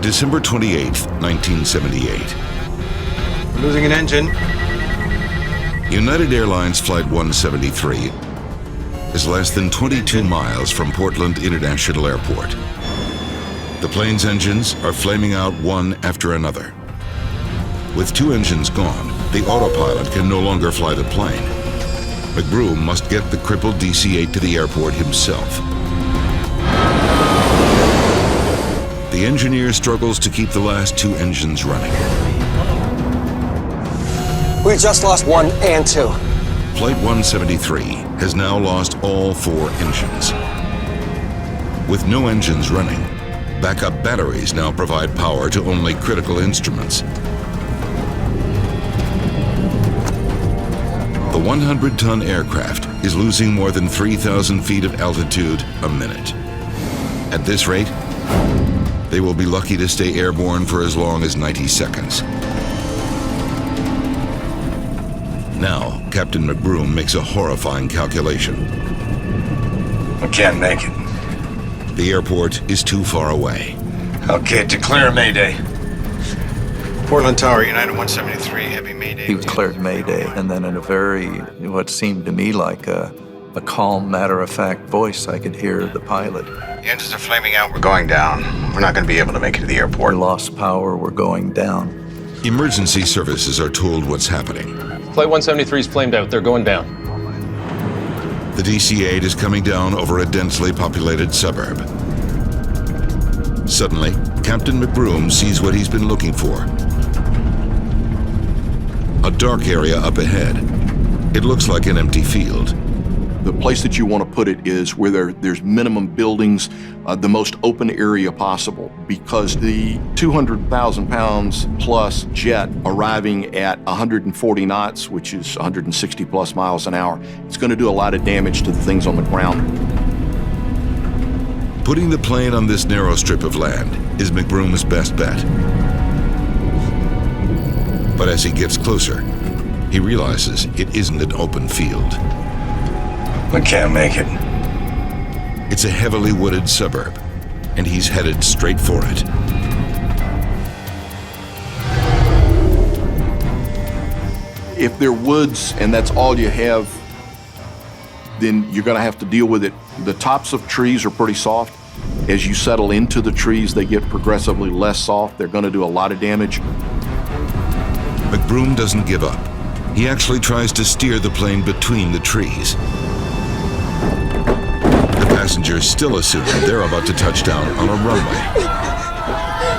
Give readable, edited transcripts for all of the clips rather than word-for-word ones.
December 28th, 1978. We're losing an engine. United Airlines Flight 173 is less than 22 miles from Portland International Airport. The plane's engines are flaming out one after another. With 2 engines gone, the autopilot can no longer fly the plane. McBroom must get the crippled DC-8 to the airport himself. The engineer struggles to keep the last 2 engines running. We just lost 1 and 2. Flight 173 has now lost all 4 engines. With no engines running, backup batteries now provide power to only critical instruments. The 100-ton aircraft is losing more than 3,000 feet of altitude a minute. At this rate, they will be lucky to stay airborne for as long as 90 seconds. Now, Captain McBroom makes a horrifying calculation. We can't make it. The airport is too far away. Okay, declare Mayday. Portland Tower, United 173, heavy Mayday. He declared Mayday, and then in a very, what seemed to me like a calm, matter-of-fact voice, I could hear the pilot. The engines are flaming out. We're going down. We're not going to be able to make it to the airport. We lost power, we're going down. Emergency services are told what's happening. Flight 173 is flamed out. They're going down. The DC-8 is coming down over a densely populated suburb. Suddenly, Captain McBroom sees what he's been looking for. A dark area up ahead. It looks like an empty field. The place that you want to put it is where there's minimum buildings, the most open area possible, because the 200,000 pounds plus jet arriving at 140 knots, which is 160 plus miles an hour, it's going to do a lot of damage to the things on the ground. Putting the plane on this narrow strip of land is McBroom's best bet. But as he gets closer, he realizes it isn't an open field. We can't make it. It's a heavily wooded suburb, and he's headed straight for it. If they're woods and that's all you have, then you're going to have to deal with it. The tops of trees are pretty soft. As you settle into the trees, they get progressively less soft. They're going to do a lot of damage. McBroom doesn't give up. He actually tries to steer the plane between the trees. The passengers still assume they're about to touch down on a runway.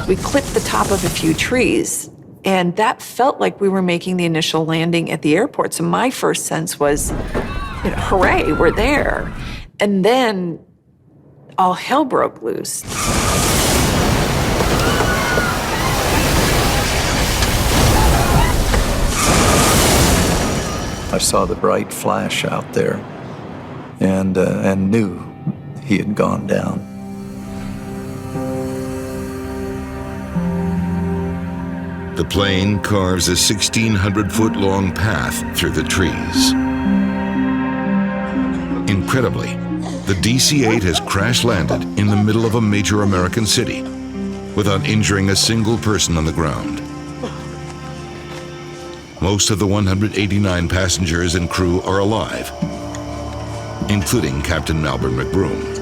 We clipped the top of a few trees, and that felt like we were making the initial landing at the airport. So my first sense was, hooray, we're there. And then all hell broke loose. I saw the bright flash out there and knew he had gone down. The plane carves a 1,600-foot-long path through the trees. Incredibly, the DC-8 has crash-landed in the middle of a major American city without injuring a single person on the ground. Most of the 189 passengers and crew are alive, including Captain Malbert McBroom.